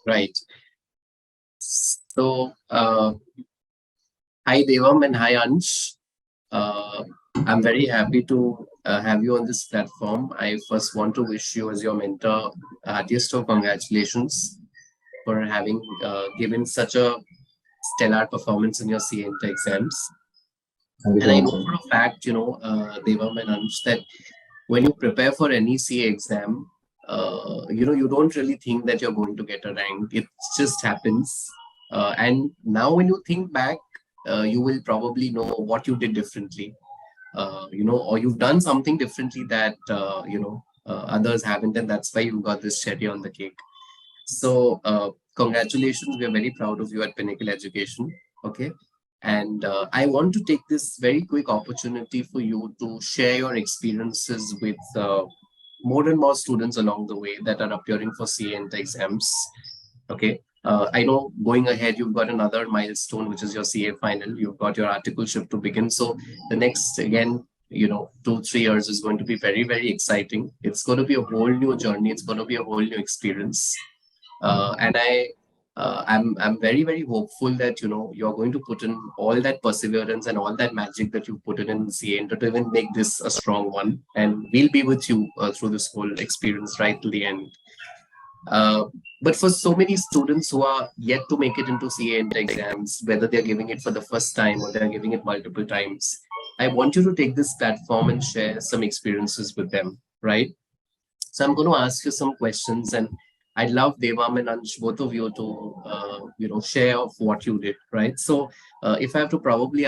Right. So, hi Devam and hi Ansh. Uh, I'm very happy to have you on this platform. I first want to wish you, as your mentor, heartiest of congratulations for having given such a stellar performance in your CA Inter exams. Thank you And so I much, know sir. for a fact, Devam and Ansh, that when you prepare for any CA exam, you don't really think that you're going to get a rank. It just happens. And now when you think back, you will probably know what you did differently, or you've done something differently that, others haven't. And that's why you got this cherry on the cake. So, congratulations. We are very proud of you at Pinnacle Education. Okay. And I want to take this very quick opportunity for you to share your experiences with more and more students along the way that are appearing for CA and exams. Okay. I know going ahead, you've got another milestone, which is your CA final. You've got your articleship to begin. So the next, again, 2, 3 years is going to be very, very exciting. It's going to be a whole new journey. It's going to be a whole new experience. And I'm very very hopeful that you're going to put in all that perseverance and all that magic that you put in CA to even make this a strong one. And we'll be with you through this whole experience right till the end. Uh, but for so many students who are yet to make it into CA exams, whether they're giving it for the first time or they're giving it multiple times, I want you to take this platform and share some experiences with them, right? So I'm going to ask you some questions, and I'd love Devam and Ansh, both of you, to share of what you did, right? So if I have to probably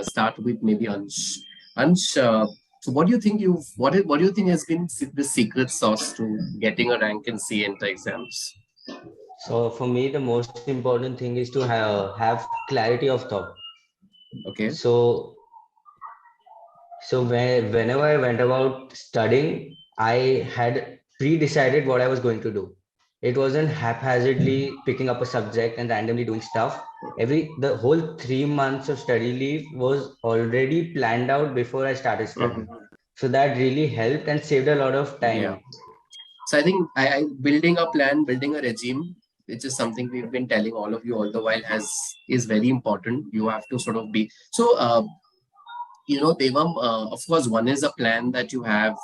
start with maybe Ansh. Ansh, so what do you think what do you think has been the secret sauce to getting a rank in C enter exams? So for me, the most important thing is to have clarity of thought. Okay. So whenever I went about studying, I had pre-decided what I was going to do. It wasn't haphazardly picking up a subject and randomly doing stuff. The whole 3 months of study leave was already planned out before I started studying. Mhm. So that really helped and saved a lot of Yeah. time. So I think I building a plan, building a regime, which is something we've been telling all of you all the while, has is very important. You have to sort of be so. Devam, of course, one is a plan that you have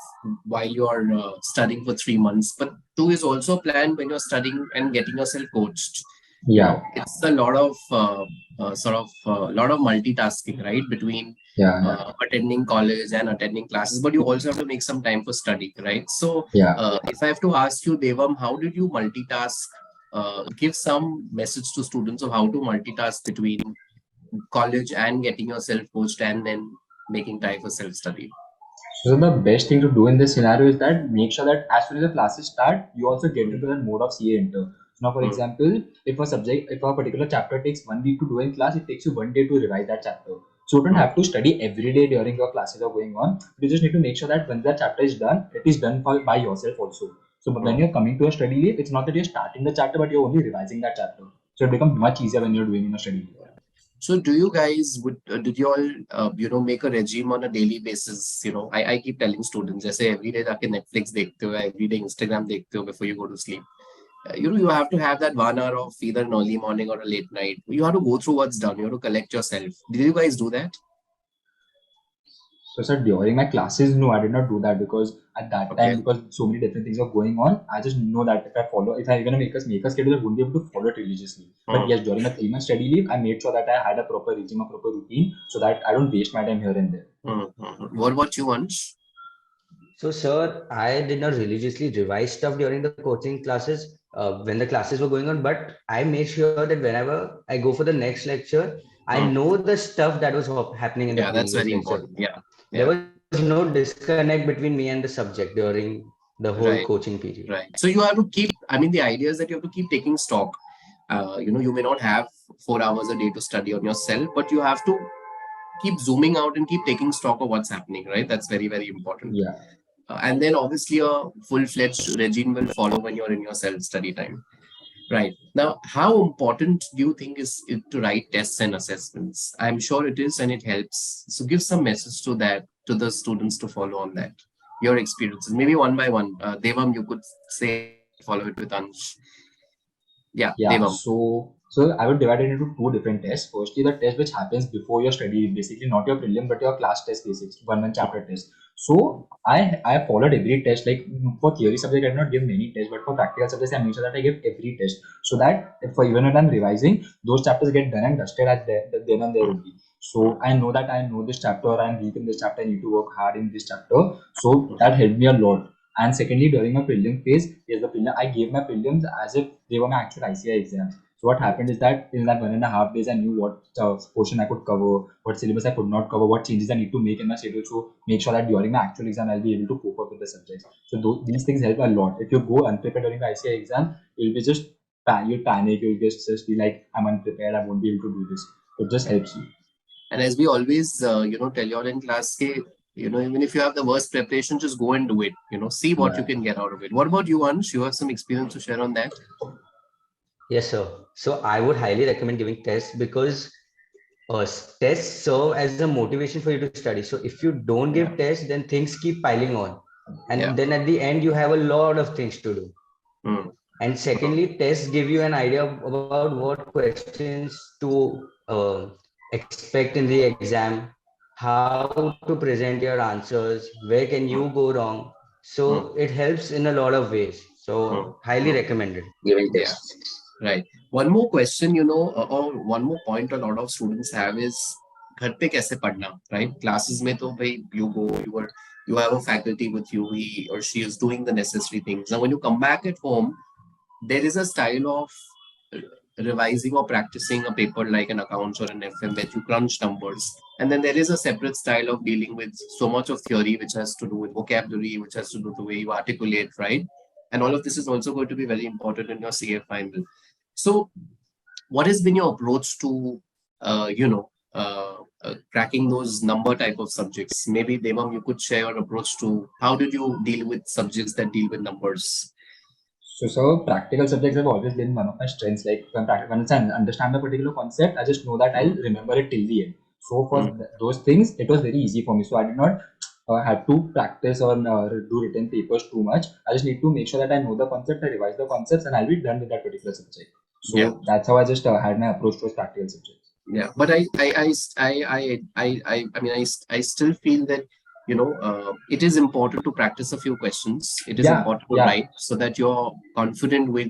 while you're studying for 3 months, but two is also a plan when you're studying and getting yourself coached. Yeah, It's a lot of lot of multitasking, right? Between yeah, yeah, attending college and attending classes, but you also have to make some time for study, right? So, yeah. if I have to ask you, Devam, how did you multitask? Give some message to students of how to multitask between college and getting yourself coached and then making time for self study. So the best thing to do in this scenario is that make sure that as soon as the classes start, you also get into that mode of CA inter. So now, for Mm, example, if a particular chapter takes 1 week to do in class, it takes you 1 day to revise that chapter. So you don't mm, have to study every day during your classes are going on. You just need to make sure that when that chapter is done, it is done by yourself also. So but when mm. you're coming to a study leave, it's not that you're starting the chapter, but you're only revising that chapter. So it becomes much easier when you're doing in a study leave. So, do you guys did you all make a regime on a daily basis? I keep telling students, जैसे every day जाके Netflix देखते हो, every day Instagram देखते हो before you go to sleep. You have to have that 1 hour of either an early morning or a late night. You have to go through what's done. You have to collect yourself. Did you guys do that? So, sir, during my classes, no, I did not do that because at that time, Okay. because so many different things are going on, I just know that if I'm gonna make a schedule, I won't be able to follow it religiously. But Mm, yes, during my 3 month study leave, I made sure that I had a proper regime, a proper routine, so that I don't waste my time here and there. What about you, Ansh? So, sir, I did not religiously revise stuff during the coaching classes when the classes were going on, but I made sure that whenever I go for the next lecture, I Mm. know the stuff that was happening in the Yeah, that's previous very lecture. important. Yeah, There yeah. was no disconnect between me and the subject during the whole coaching Right, period. right. So you have to keep. I mean, the idea is that you have to keep taking stock. You may not have 4 hours a day to study on yourself, but you have to keep zooming out and keep taking stock of what's happening, right? That's very, very important. Yeah. And then obviously a full-fledged regime will follow when you're in your self-study time. Right. Now, how important do you think is it to write tests and assessments? I'm sure it is and it helps. So give some message to that, to the students to follow on that. Your experiences, maybe one by one. Devam, you could say, and I'll follow it with Ansh. Yeah, Yeah, Devam. so I would divide it into two different tests. Firstly, the test which happens before your study, basically not your prelim, but your class test basics, one chapter test. So I followed every test. Like for theory subject, I did not give many tests, but for practical subjects, I make sure that I give every test, so that if for even when I'm revising, those chapters get done and dusted at then and there only. So I know that I know this chapter, I'm weak in this chapter, I need to work hard in this chapter. So that helped me a lot. And secondly, during my prelim phase, yes, the prelim, I gave my prelims as if they were my actual ICI exams. So what happened is that in that 1.5 days, I knew what portion I could cover, what syllabus I could not cover, what changes I need to make in my schedule to make sure that during my actual exam, I'll be able to cope up with the subjects. So these things help a lot. If you go unprepared during the ICI exam, you'll be just you'll panic, you'll just be like, I'm unprepared, I won't be able to do this. It just helps you. And as we always, tell you all in class, even if you have the worst preparation, just go and do it. See what you Yeah. can get out of it. What about you, Ansh? You have some experience to share on that? Yes, sir. So I would highly recommend giving tests because tests serve as a motivation for you to study. So if you don't give Yeah. tests, then things keep piling on. Yeah. And then at the end, you have a lot of things to do. Hmm. And secondly, tests give you an idea about what questions to expect in the exam, how to present your answers, where can you Hmm. go wrong. So it Hmm. helps in a lot of ways. So Hmm. highly Hmm. recommended giving Yeah. tests. Right. One more question, or one more point a lot of students have is घर पे कैसे पढ़ना, right? Classes में तो भाई you have a faculty with you, he or she is doing the necessary things. Now, when you come back at home, there is a style of revising or practicing a paper like an accounts or an FM where you crunch numbers. And then there is a separate style of dealing with so much of theory, which has to do with vocabulary, which has to do with the way you articulate, right? And all of this is also going to be very important in your CA final. So, what has been your approach to, cracking those number type of subjects? Maybe Devam, you could share your approach to how did you deal with subjects that deal with numbers? So practical subjects have always been one of my strengths. Like once I understand a particular concept, I just know that I'll Mm, remember it till the end. So for mm, those things, it was very easy for me. So I did not have to practice or do written papers too much. I just need to make sure that I know the concept, I revise the concepts, and I'll be done with that particular subject. yeah. So that's how I just had my approach towards practical subjects. Yeah, but I still feel that it is important to practice a few questions. It is Yeah, important to yeah. write so that you're confident with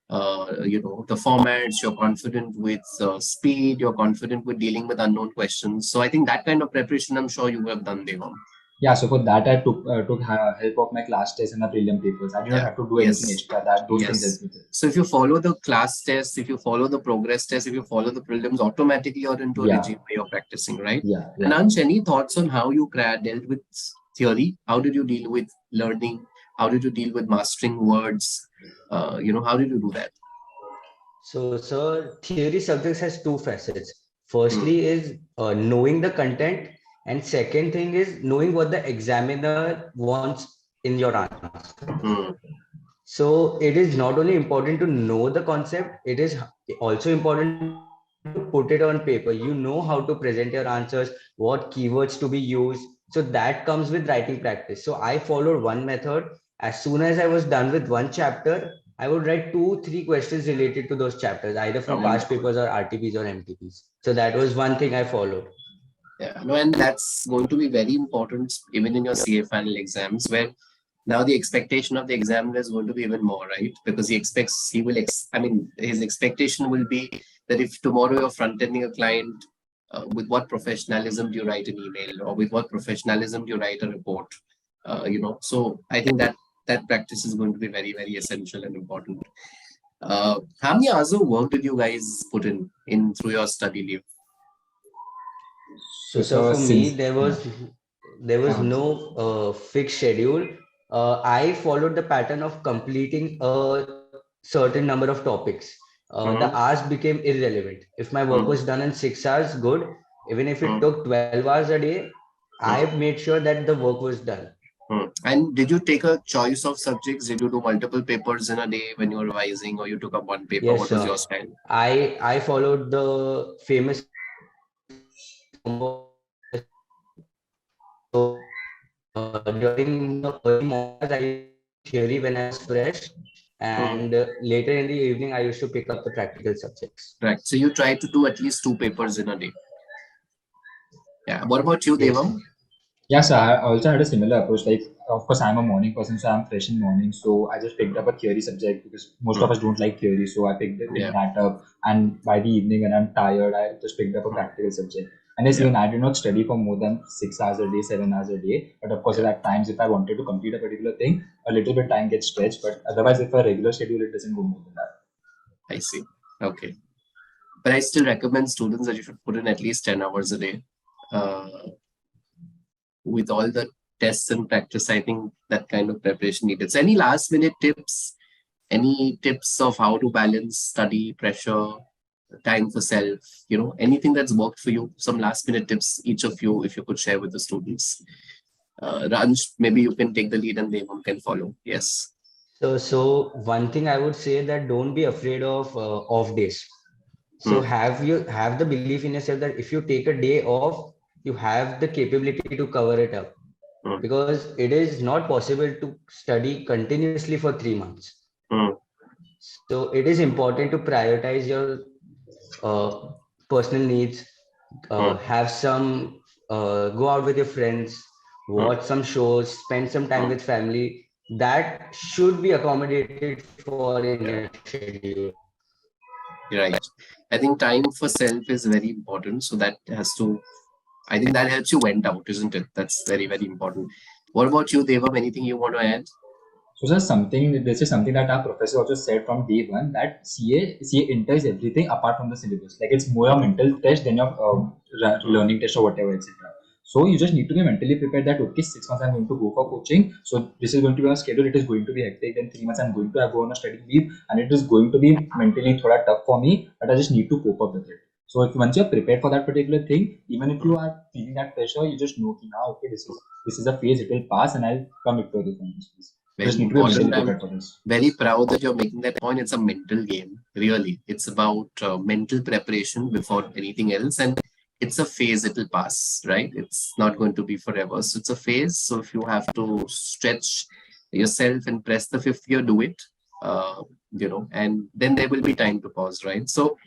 the formats. You're confident with speed. You're confident with dealing with unknown questions. So I think that kind of preparation, I'm sure you have done, Devam. Yeah, so for that I took help of my class test and the prelim papers. I did not Yeah. have to do anything Yes. extra. That those things helped Yes. me with. So if you follow the class test, if you follow the progress test, if you follow the prelims, automatically you're into a Yeah, rigid way of practicing, right? yeah, And yeah. Ansh, any thoughts on how you dealt with theory? How did you deal with learning? How did you deal with mastering words? How did you do that? So, sir, theory subjects has two facets. Hmm. Firstly is knowing the content, and second thing is knowing what the examiner wants in your answer. Hmm. So it is not only important to know the concept, it is also important to put it on paper. You know how to present your answers, what keywords to be used. So that comes with writing practice. So I followed one method. As soon as I was done with one chapter, I would write 2-3 questions related to those chapters, either from past Um, papers or RTPs or MTPs. So that was one thing I followed. yeah, no, and that's going to be very important even in your CA final exams, where now the expectation of the examiner is going to be even more, right? Because his expectation will be that if tomorrow you're front-ending a client, with what professionalism do you write an email, or with what professionalism do you write a report? So I think that practice is going to be very, very essential and important. How many hours of work did you guys put in through your study leave? So, sir, So for me, since there was uh, no fixed schedule. I followed the pattern of completing a certain number of topics. The Mhm, hours became irrelevant. If my work was mhm, done in 6 hours, good. Even if it mhm, took 12 hours a day, I mhm. made sure that the work was done. Hmm. And did you take a choice of subjects? Did you do multiple papers in a day when you were revising, or you took up one paper? Yes, What was sir. your style? I followed the famous form of during the early morning hours, I used to do theory when I was fresh, and later in the evening, I used to pick up the practical subjects. Right. So you try to do at least 2 papers in a day. Yeah. What about you, Yes. Devam? Yeah, so I also had a similar approach. Like, of course, I'm a morning person, so I'm fresh in morning. So I just picked up a theory subject because most of us don't like theory. So I picked that up. And by the evening, when I'm tired, I just picked up a practical subject. And yes, even I did not study for more than 6 hours a day, 7 hours a day. But of course, at times, if I wanted to complete a particular thing, a little bit time gets stretched. But otherwise, if a regular schedule, it doesn't go more than that. I see. Okay. But I still recommend students that you should put in at least 10 hours a day. With all the tests and practice, I think that kind of preparation needed. So any last minute tips, any tips of how to balance study, pressure, time for self, anything that's worked for you, some last minute tips, each of you, if you could share with the students. Ranj, maybe you can take the lead and Devam can follow. Yes. So one thing I would say that don't be afraid of off days. So have the belief in yourself that if you take a day off, you have the capability to cover it up, because it is not possible to study continuously for 3 months. So it is important to prioritize your personal needs, have some, go out with your friends, watch some shows, spend some time with family. That should be accommodated for in your schedule. Right. I think time for self is very important. So that has to, I think that helps you went out, isn't it? That's very, very important. What about you, Devam? Anything you want to add? So this is something that our professor also said from day one, that CA enters everything apart from the syllabus. Like, it's more a mental test than your learning test or whatever, etc. So you just need to be mentally prepared that, okay, 6 months I'm going to go for coaching. So this is going to be on schedule. It is going to be hectic. Then 3 months I'm going to go on a study leave, and it is going to be mentally thoda tough for me, but I just need to cope up with it. So if once you're prepared for that particular thing, even if you are feeling that pressure, you just know, now, okay, this is a phase. It will pass, and I'll come victorious from this phase. Very Just need to be mentally important. I'm prepared for this. very proud that you're making that point. It's a mental game, really. It's about mental preparation before anything else. And it's a phase, it'll pass, right? It's not going to be forever. So it's a phase. So if you have to stretch yourself and press the fifth gear, do it. And then there will be time to pause, right? So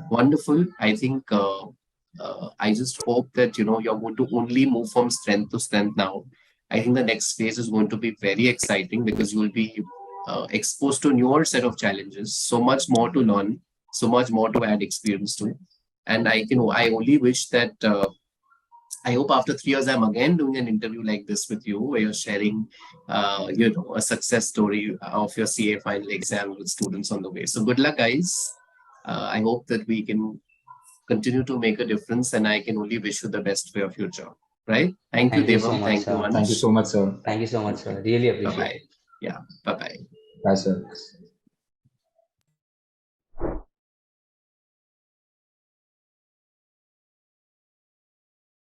wonderful. I think I just hope that, you're going to only move from strength to strength now. I think the next phase is going to be very exciting because you will be exposed to a newer set of challenges, so much more to learn, so much more to add experience to. And I only wish that I hope after 3 years I'm again doing an interview like this with you, where you're sharing, a success story of your CA final exam with students on the way. So good luck, guys. I hope that we can continue to make a difference, and I can only wish you the best for your future. Right? Thank you, Thank you so Devam. much, Thank you, sir. Thank you Ansh. so much, sir. Thank you so much, sir. Really Bye appreciate bye. it. Yeah. Bye bye. Bye, sir.